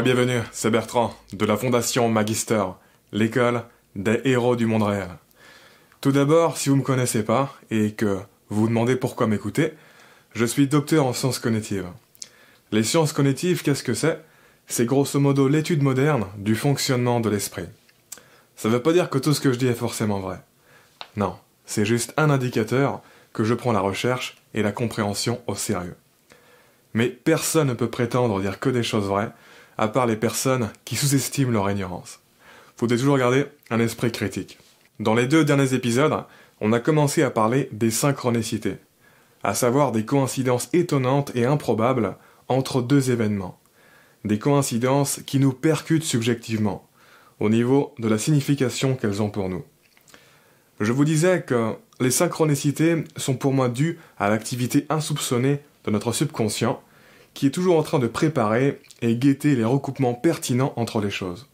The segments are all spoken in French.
Bienvenue, c'est Bertrand, de la Fondation Magister, l'école des héros du monde réel. Tout d'abord, si vous ne me connaissez pas, et que vous vous demandez pourquoi m'écouter, je suis docteur en sciences cognitives. Les sciences cognitives, qu'est-ce que c'est? C'est grosso modo l'étude moderne du fonctionnement de l'esprit. Ça ne veut pas dire que tout ce que je dis est forcément vrai. Non, c'est juste un indicateur que je prends la recherche et la compréhension au sérieux. Mais personne ne peut prétendre dire que des choses vraies, à part les personnes qui sous-estiment leur ignorance. Faut toujours garder un esprit critique. Dans les 2 derniers épisodes, on a commencé à parler des synchronicités, à savoir des coïncidences étonnantes et improbables entre 2 événements. Des coïncidences qui nous percutent subjectivement, au niveau de la signification qu'elles ont pour nous. Je vous disais que les synchronicités sont pour moi dues à l'activité insoupçonnée de notre subconscient, qui est toujours en train de préparer et guetter les recoupements pertinents entre les choses.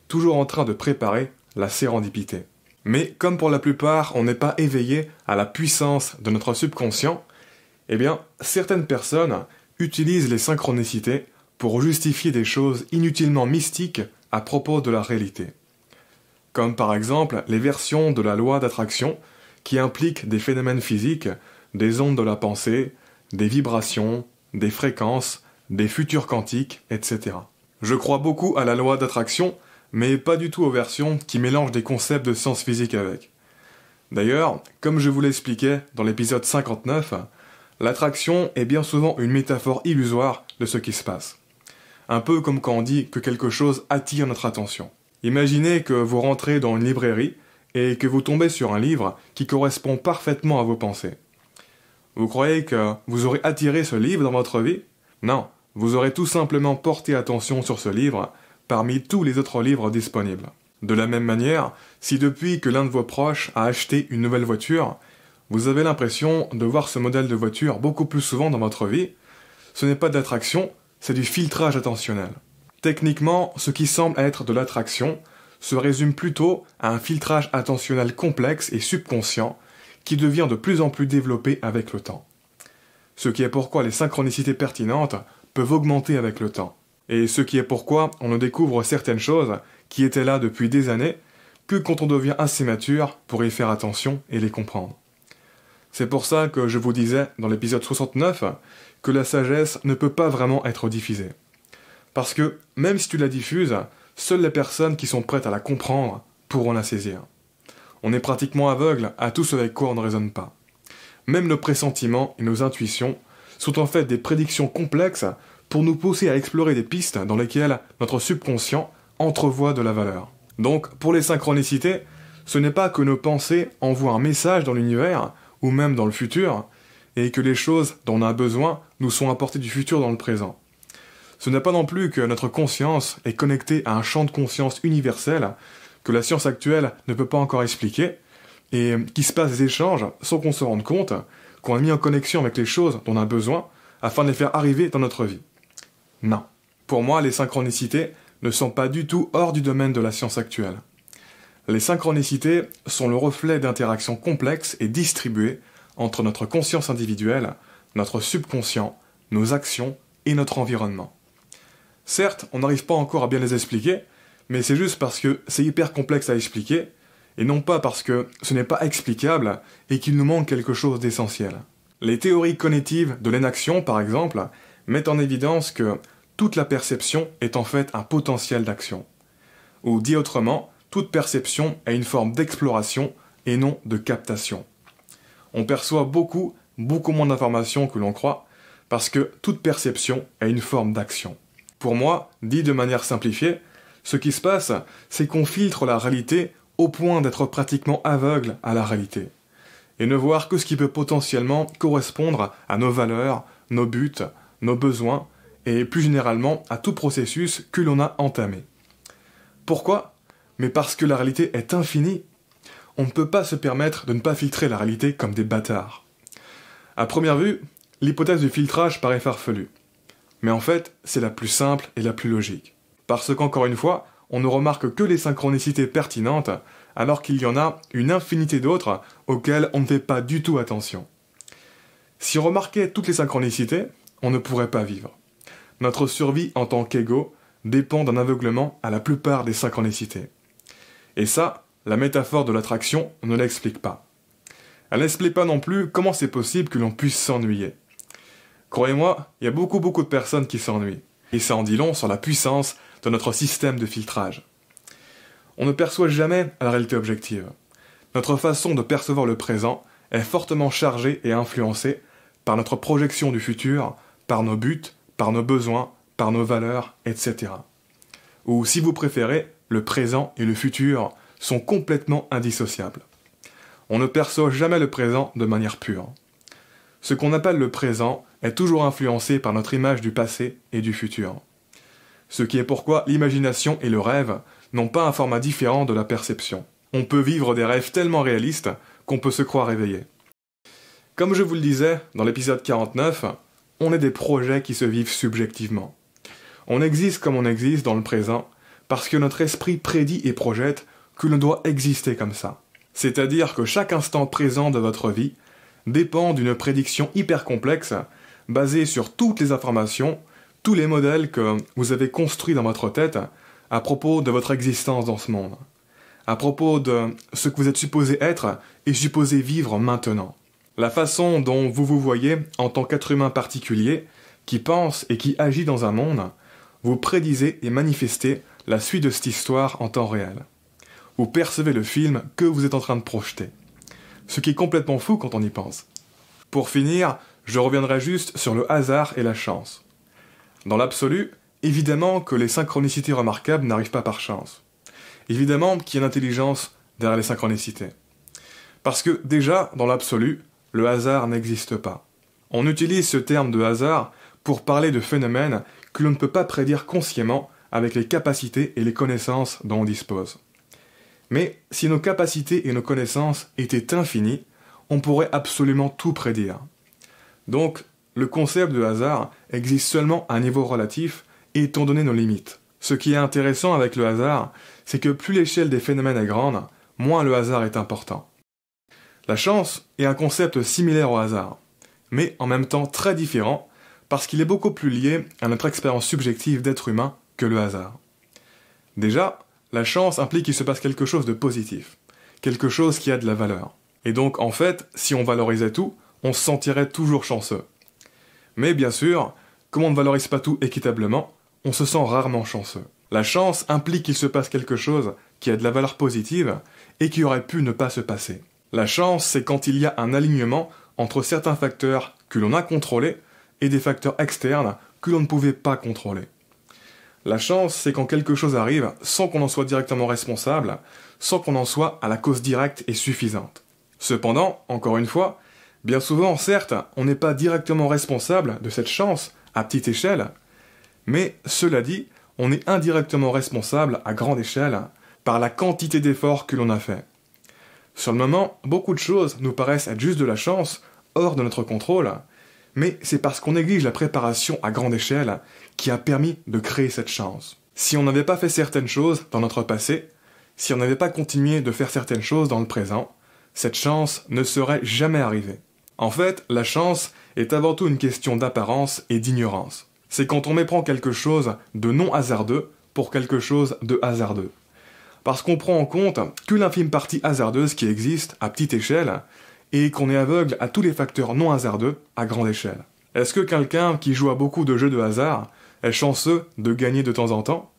Toujours en train de préparer la sérendipité. Mais comme pour la plupart, on n'est pas éveillé à la puissance de notre subconscient, eh bien, certaines personnes utilisent les synchronicités pour justifier des choses inutilement mystiques à propos de la réalité. Comme par exemple les versions de la loi d'attraction qui impliquent des phénomènes physiques, des ondes de la pensée, des vibrations, des fréquences, des futurs quantiques, etc. Je crois beaucoup à la loi d'attraction, mais pas du tout aux versions qui mélangent des concepts de sciences physiques avec. D'ailleurs, comme je vous l'expliquais dans l'épisode 59, l'attraction est bien souvent une métaphore illusoire de ce qui se passe. Un peu comme quand on dit que quelque chose attire notre attention. Imaginez que vous rentrez dans une librairie et que vous tombez sur un livre qui correspond parfaitement à vos pensées. Vous croyez que vous aurez attiré ce livre dans votre vie? Non, vous aurez tout simplement porté attention sur ce livre parmi tous les autres livres disponibles. De la même manière, si depuis que l'un de vos proches a acheté une nouvelle voiture, vous avez l'impression de voir ce modèle de voiture beaucoup plus souvent dans votre vie, ce n'est pas de l'attraction, c'est du filtrage attentionnel. Techniquement, ce qui semble être de l'attraction se résume plutôt à un filtrage attentionnel complexe et subconscient qui devient de plus en plus développé avec le temps. Ce qui est pourquoi les synchronicités pertinentes peuvent augmenter avec le temps. Et ce qui est pourquoi on ne découvre certaines choses qui étaient là depuis des années que quand on devient assez mature pour y faire attention et les comprendre. C'est pour ça que je vous disais dans l'épisode 69 que la sagesse ne peut pas vraiment être diffusée. Parce que même si tu la diffuses, seules les personnes qui sont prêtes à la comprendre pourront la saisir. On est pratiquement aveugle à tout ce avec quoi on ne raisonne pas. Même nos pressentiments et nos intuitions sont en fait des prédictions complexes pour nous pousser à explorer des pistes dans lesquelles notre subconscient entrevoit de la valeur. Donc, pour les synchronicités, ce n'est pas que nos pensées envoient un message dans l'univers, ou même dans le futur, et que les choses dont on a besoin nous sont apportées du futur dans le présent. Ce n'est pas non plus que notre conscience est connectée à un champ de conscience universel que la science actuelle ne peut pas encore expliquer, et qu'il se passe des échanges sans qu'on se rende compte qu'on est mis en connexion avec les choses dont on a besoin afin de les faire arriver dans notre vie. Non. Pour moi, les synchronicités ne sont pas du tout hors du domaine de la science actuelle. Les synchronicités sont le reflet d'interactions complexes et distribuées entre notre conscience individuelle, notre subconscient, nos actions et notre environnement. Certes, on n'arrive pas encore à bien les expliquer, mais c'est juste parce que c'est hyper complexe à expliquer, et non pas parce que ce n'est pas explicable et qu'il nous manque quelque chose d'essentiel. Les théories cognitives de l'inaction, par exemple, mettent en évidence que toute la perception est en fait un potentiel d'action. Ou dit autrement, toute perception est une forme d'exploration et non de captation. On perçoit beaucoup moins d'informations que l'on croit, parce que toute perception est une forme d'action. Pour moi, dit de manière simplifiée, ce qui se passe, c'est qu'on filtre la réalité au point d'être pratiquement aveugle à la réalité, et ne voir que ce qui peut potentiellement correspondre à nos valeurs, nos buts, nos besoins, et plus généralement à tout processus que l'on a entamé. Pourquoi? Mais parce que la réalité est infinie. On ne peut pas se permettre de ne pas filtrer la réalité comme des bâtards. À première vue, l'hypothèse du filtrage paraît farfelue. Mais en fait, c'est la plus simple et la plus logique. Parce qu'encore une fois, on ne remarque que les synchronicités pertinentes, alors qu'il y en a une infinité d'autres auxquelles on ne fait pas du tout attention. Si on remarquait toutes les synchronicités, on ne pourrait pas vivre. Notre survie en tant qu'ego dépend d'un aveuglement à la plupart des synchronicités. Et ça, la métaphore de l'attraction ne l'explique pas. Elle n'explique pas non plus comment c'est possible que l'on puisse s'ennuyer. Croyez-moi, il y a beaucoup de personnes qui s'ennuient. Et ça en dit long sur la puissance de notre système de filtrage. On ne perçoit jamais la réalité objective. Notre façon de percevoir le présent est fortement chargée et influencée par notre projection du futur, par nos buts, par nos besoins, par nos valeurs, etc. Ou si vous préférez, le présent et le futur sont complètement indissociables. On ne perçoit jamais le présent de manière pure. Ce qu'on appelle le présent est toujours influencé par notre image du passé et du futur. Ce qui est pourquoi l'imagination et le rêve n'ont pas un format différent de la perception. On peut vivre des rêves tellement réalistes qu'on peut se croire éveillé. Comme je vous le disais dans l'épisode 49, on est des projets qui se vivent subjectivement. On existe comme on existe dans le présent parce que notre esprit prédit et projette que l'on doit exister comme ça. C'est-à-dire que chaque instant présent de votre vie dépend d'une prédiction hyper complexe basée sur toutes les informations, tous les modèles que vous avez construits dans votre tête à propos de votre existence dans ce monde, à propos de ce que vous êtes supposé être et supposé vivre maintenant. La façon dont vous vous voyez en tant qu'être humain particulier, qui pense et qui agit dans un monde, vous prédisez et manifestez la suite de cette histoire en temps réel. Vous percevez le film que vous êtes en train de projeter. Ce qui est complètement fou quand on y pense. Pour finir, je reviendrai juste sur le hasard et la chance. Dans l'absolu, évidemment que les synchronicités remarquables n'arrivent pas par chance. Évidemment qu'il y a une intelligence derrière les synchronicités. Parce que déjà, dans l'absolu, le hasard n'existe pas. On utilise ce terme de hasard pour parler de phénomènes que l'on ne peut pas prédire consciemment avec les capacités et les connaissances dont on dispose. Mais si nos capacités et nos connaissances étaient infinies, on pourrait absolument tout prédire. Donc, le concept de hasard existe seulement à un niveau relatif, étant donné nos limites. Ce qui est intéressant avec le hasard, c'est que plus l'échelle des phénomènes est grande, moins le hasard est important. La chance est un concept similaire au hasard, mais en même temps très différent, parce qu'il est beaucoup plus lié à notre expérience subjective d'être humain que le hasard. Déjà, la chance implique qu'il se passe quelque chose de positif, quelque chose qui a de la valeur. Et donc, en fait, si on valorisait tout, on se sentirait toujours chanceux. Mais bien sûr, comme on ne valorise pas tout équitablement, on se sent rarement chanceux. La chance implique qu'il se passe quelque chose qui a de la valeur positive et qui aurait pu ne pas se passer. La chance, c'est quand il y a un alignement entre certains facteurs que l'on a contrôlés et des facteurs externes que l'on ne pouvait pas contrôler. La chance, c'est quand quelque chose arrive sans qu'on en soit directement responsable, sans qu'on en soit à la cause directe et suffisante. Cependant, encore une fois, bien souvent, certes, on n'est pas directement responsable de cette chance à petite échelle, mais cela dit, on est indirectement responsable à grande échelle par la quantité d'efforts que l'on a fait. Sur le moment, beaucoup de choses nous paraissent être juste de la chance, hors de notre contrôle, mais c'est parce qu'on néglige la préparation à grande échelle qui a permis de créer cette chance. Si on n'avait pas fait certaines choses dans notre passé, si on n'avait pas continué de faire certaines choses dans le présent, cette chance ne serait jamais arrivée. En fait, la chance est avant tout une question d'apparence et d'ignorance. C'est quand on méprend quelque chose de non hasardeux pour quelque chose de hasardeux. Parce qu'on prend en compte que l'infime partie hasardeuse qui existe à petite échelle et qu'on est aveugle à tous les facteurs non hasardeux à grande échelle. Est-ce que quelqu'un qui joue à beaucoup de jeux de hasard est chanceux de gagner de temps en temps?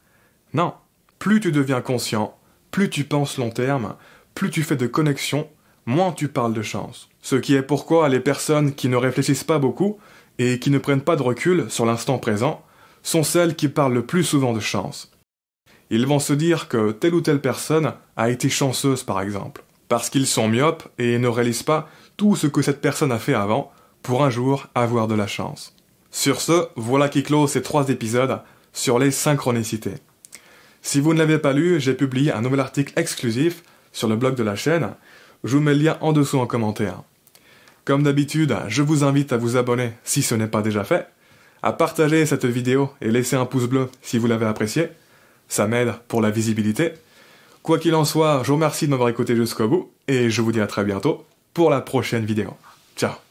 Non. Plus tu deviens conscient, plus tu penses long terme, plus tu fais de connexions, moins tu parles de chance. Ce qui est pourquoi les personnes qui ne réfléchissent pas beaucoup et qui ne prennent pas de recul sur l'instant présent sont celles qui parlent le plus souvent de chance. Ils vont se dire que telle ou telle personne a été chanceuse par exemple, parce qu'ils sont myopes et ne réalisent pas tout ce que cette personne a fait avant pour un jour avoir de la chance. Sur ce, voilà qui clôt ces 3 épisodes sur les synchronicités. Si vous ne l'avez pas lu, j'ai publié un nouvel article exclusif sur le blog de la chaîne. Je vous mets le lien en dessous en commentaire. Comme d'habitude, je vous invite à vous abonner si ce n'est pas déjà fait, à partager cette vidéo et laisser un pouce bleu si vous l'avez apprécié. Ça m'aide pour la visibilité. Quoi qu'il en soit, je vous remercie de m'avoir écouté jusqu'au bout et je vous dis à très bientôt pour la prochaine vidéo. Ciao!